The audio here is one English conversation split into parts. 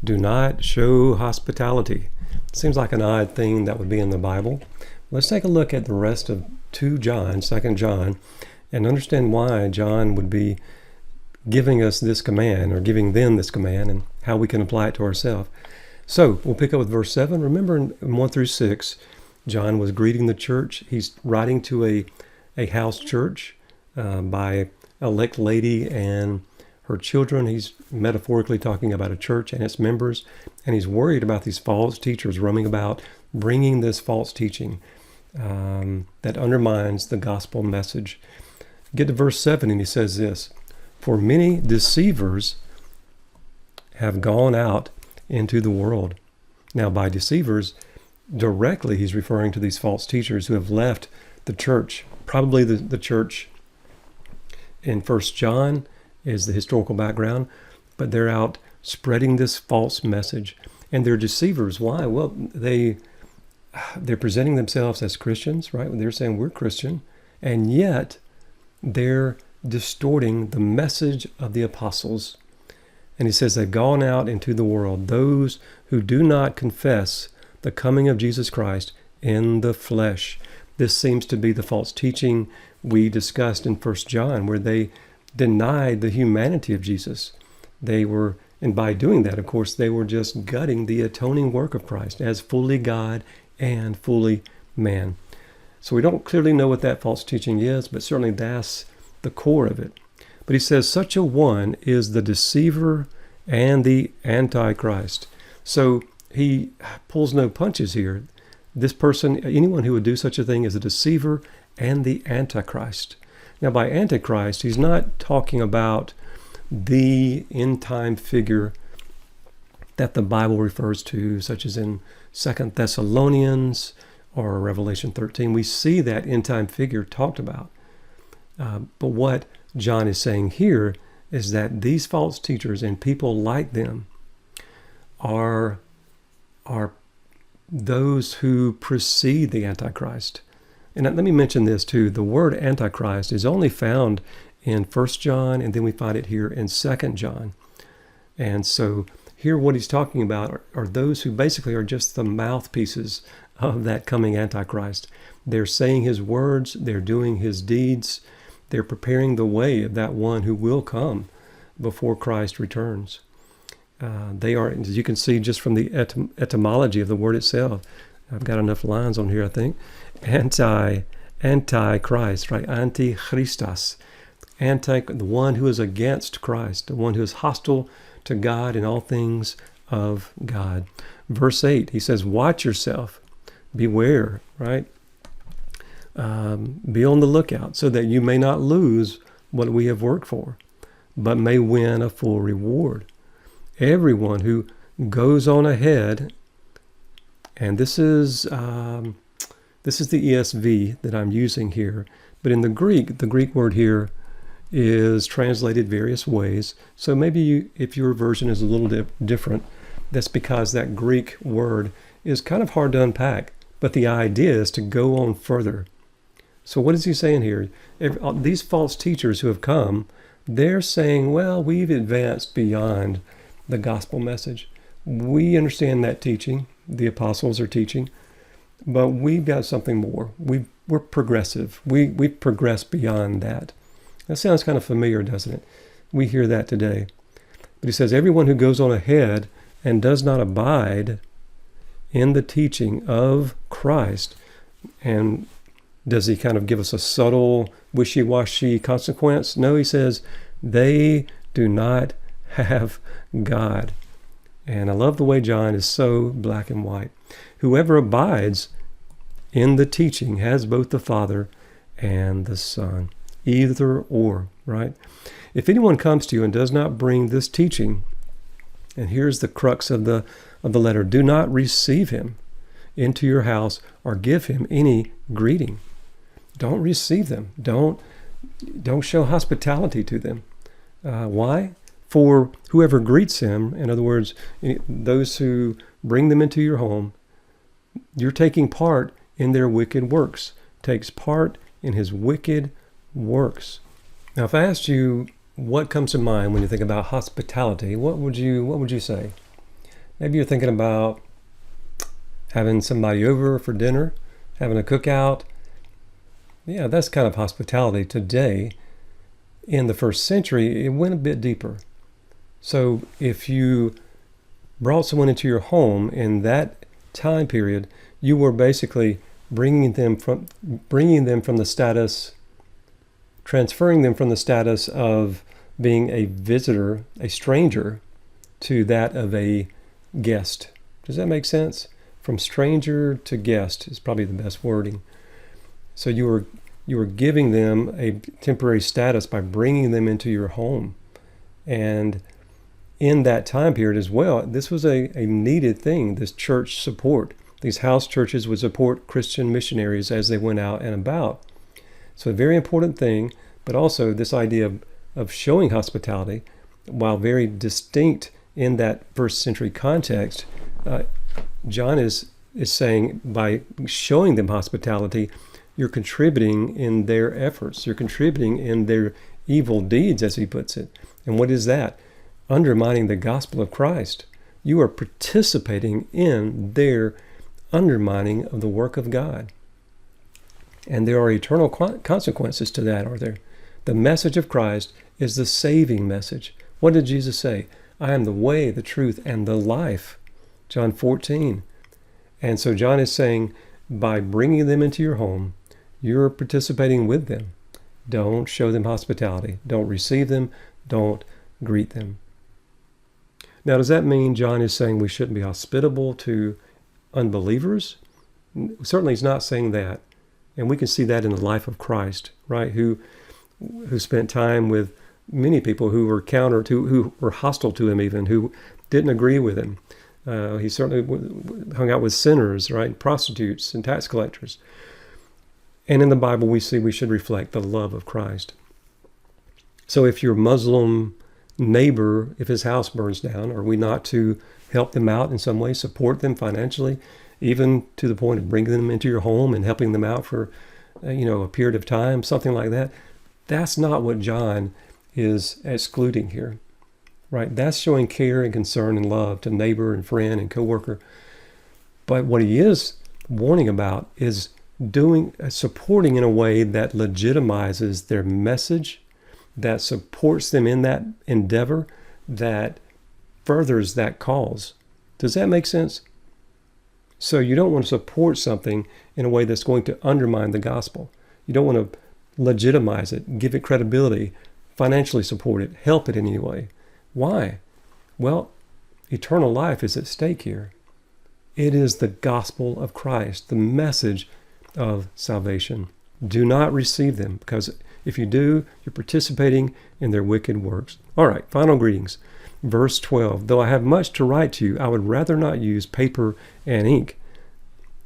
do not show hospitality. Seems like an odd thing that would be in the Bible. Let's take a look at the rest of 2 John, 2 John, and understand why John would be giving us this command, or giving them this command, and how we can apply it to ourselves. So we'll pick up with verse 7. Remember in 1 through 6, John was greeting the church. He's writing to a house church by elect lady and her children. He's metaphorically talking about a church and its members, and he's worried about these false teachers roaming about, bringing this false teaching that undermines the gospel message. Get to verse 7, and he says this: "For many deceivers have gone out into the world." Now, by deceivers, directly he's referring to these false teachers who have left the church. Probably the church in 1 John is the historical background, but they're out spreading this false message. And they're deceivers. Why? Well, they're presenting themselves as Christians, right? They're saying we're Christian, and yet they're distorting the message of the apostles. And he says they've gone out into the world, those who do not confess the coming of Jesus Christ in the flesh. This seems to be the false teaching we discussed in 1 John, where they denied the humanity of Jesus. And by doing that, of course, they were just gutting the atoning work of Christ as fully God and fully man. So we don't clearly know what that false teaching is, but certainly that's the core of it. But he says such a one is the deceiver and the antichrist. So he pulls no punches here. This person, anyone who would do such a thing, is a deceiver and the antichrist. Now, by antichrist, he's not talking about the end-time figure that the Bible refers to, such as in 2 Thessalonians or Revelation 13. We see that end-time figure talked about. But what John is saying here is that these false teachers and people like them are those who precede the Antichrist. And let me mention this too. The word Antichrist is only found in 1 John, and then we find it here in 2 John. And so here what he's talking about are those who basically are just the mouthpieces of that coming Antichrist. They're saying his words, they're doing his deeds, they're preparing the way of that one who will come before Christ returns. They are, as you can see just from the etymology of the word itself. I've got enough lines on here, I think. Antichrist, right? Antichristos. The one who is against Christ, the one who is hostile to God and all things of God. Verse 8, he says, watch yourself, beware, right? Be on the lookout so that you may not lose what we have worked for, but may win a full reward. Everyone who goes on ahead, and this is the ESV that I'm using here, but in the Greek word here is translated various ways. So maybe if your version is a little different, that's because that Greek word is kind of hard to unpack, but the idea is to go on further. So what is he saying here? These false teachers who have come, they're saying, well, we've advanced beyond the gospel message. We understand that teaching, the apostles are teaching, but we've got something more. We're progressive. We've progressed beyond that. That sounds kind of familiar, doesn't it? We hear that today. But he says, everyone who goes on ahead and does not abide in the teaching of Christ, and does he kind of give us a subtle, wishy-washy consequence? No, he says, they do not have God. And I love the way John is so black and white. Whoever abides in the teaching has both the Father and the Son. Either or, right? If anyone comes to you and does not bring this teaching, and here's the crux of the letter, do not receive him into your house or give him any greeting. Don't receive them. Don't show hospitality to them. Why? For whoever greets him, in other words, those who bring them into your home, you're taking part in their wicked works. Takes part in his wicked works. Now, if I asked you what comes to mind when you think about hospitality, what would you say? Maybe you're thinking about having somebody over for dinner, having a cookout. Yeah, that's kind of hospitality. Today, in the first century, it went a bit deeper. So if you brought someone into your home in that time period, you were basically bringing them from the status, transferring them from the status of being a visitor, a stranger, to that of a guest. Does that make sense? From stranger to guest is probably the best wording. So you were giving them a temporary status by bringing them into your home. And in that time period as well, this was a needed thing, this church support. These house churches would support Christian missionaries as they went out and about. So a very important thing, but also this idea of showing hospitality, while very distinct in that first century context, John is saying by showing them hospitality, you're contributing in their efforts. You're contributing in their evil deeds, as he puts it. And what is that? Undermining the gospel of Christ. You are participating in their undermining of the work of God. And there are eternal consequences to that, are there? The message of Christ is the saving message. What did Jesus say? I am the way, the truth, and the life. John 14. And so John is saying, by bringing them into your home, you're participating with them. Don't show them hospitality. Don't receive them. Don't greet them. Now, does that mean John is saying we shouldn't be hospitable to unbelievers? Certainly he's not saying that. And we can see that in the life of Christ, right? Who spent time with many people who were who were hostile to him even, who didn't agree with him. He certainly hung out with sinners, right? Prostitutes and tax collectors. And in the Bible, we see we should reflect the love of Christ. So if your Muslim neighbor, if his house burns down, are we not to help them out in some way, support them financially, even to the point of bringing them into your home and helping them out for, a period of time, something like that? That's not what John is excluding here, right? That's showing care and concern and love to neighbor and friend and coworker. But what he is warning about is supporting in a way that legitimizes their message, that supports them in that endeavor, that furthers that cause. Does that make sense? So you don't want to support something in a way that's going to undermine the gospel. You don't want to legitimize it, give it credibility, financially support it, help it in any way. Why? Well, eternal life is at stake here. It is the gospel of Christ, the message of salvation. Do not receive them, because if you do, you're participating in their wicked works. All right, final greetings. Verse 12, though I have much to write to you, I would rather not use paper and ink.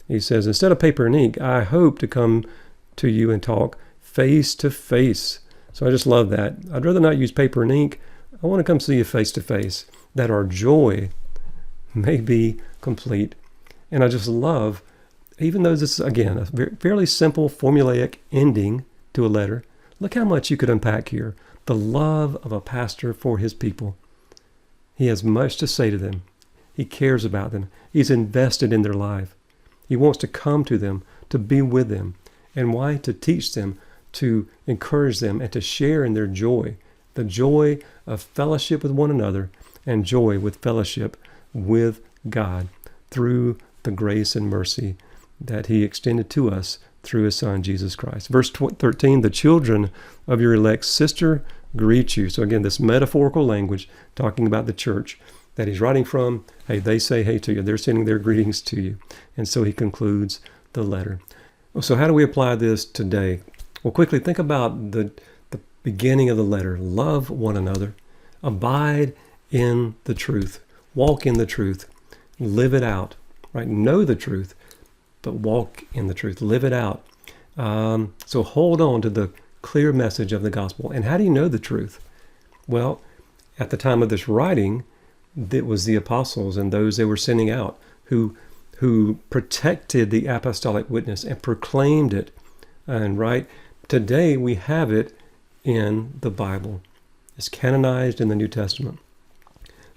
He says, instead of paper and ink, I hope to come to you and talk face to face. So I just love that. I'd rather not use paper and ink. I want to come see you face to face, that our joy may be complete. And I just love, even though this is, again, a fairly simple formulaic ending to a letter, look how much you could unpack here. The love of a pastor for his people. He has much to say to them. He cares about them. He's invested in their life. He wants to come to them, to be with them. And why? To teach them, to encourage them, and to share in their joy. The joy of fellowship with one another and joy with fellowship with God through the grace and mercy that he extended to us through his son, Jesus Christ. Verse 13, the children of your elect sister greet you. So again, this metaphorical language talking about the church that he's writing from. Hey, they say hey to you. They're sending their greetings to you. And so he concludes the letter. So how do we apply this today? Well, quickly think about the beginning of the letter. Love one another. Abide in the truth. Walk in the truth. Live it out. Right? Know the truth, but walk in the truth. Live it out. So hold on to the clear message of the gospel. And how do you know the truth? Well, at the time of this writing, it was the apostles and those they were sending out who protected the apostolic witness and proclaimed it. And right today we have it in the Bible. It's canonized in the New Testament.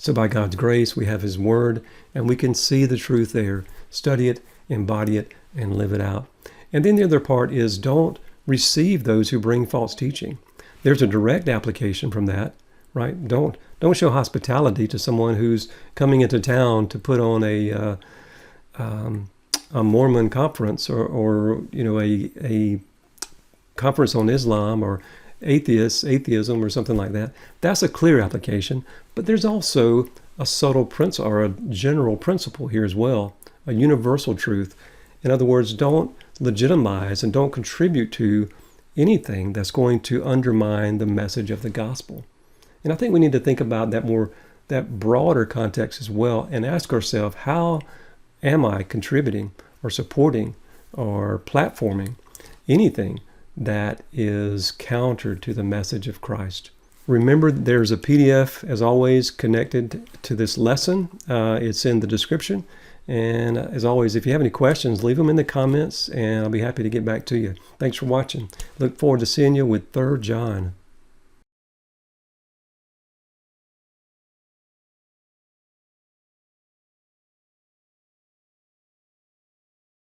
So by God's grace, we have his word, and we can see the truth there, study it, embody it, and live it out. And then the other part is don't receive those who bring false teaching. There's a direct application from that, right? Don't show hospitality to someone who's coming into town to put on a Mormon conference or a conference on Islam or atheism or something like that. That's a clear application, but there's also a subtle principle or a general principle here as well, a universal truth. In other words, don't legitimize and don't contribute to anything that's going to undermine the message of the gospel. And I think we need to think about that broader context as well, and ask ourselves, how am I contributing or supporting or platforming anything that is counter to the message of Christ? Remember, there's a PDF, as always, connected to this lesson. It's in the description. And as always, if you have any questions, leave them in the comments, and I'll be happy to get back to you. Thanks for watching. Look forward to seeing you with 3 John.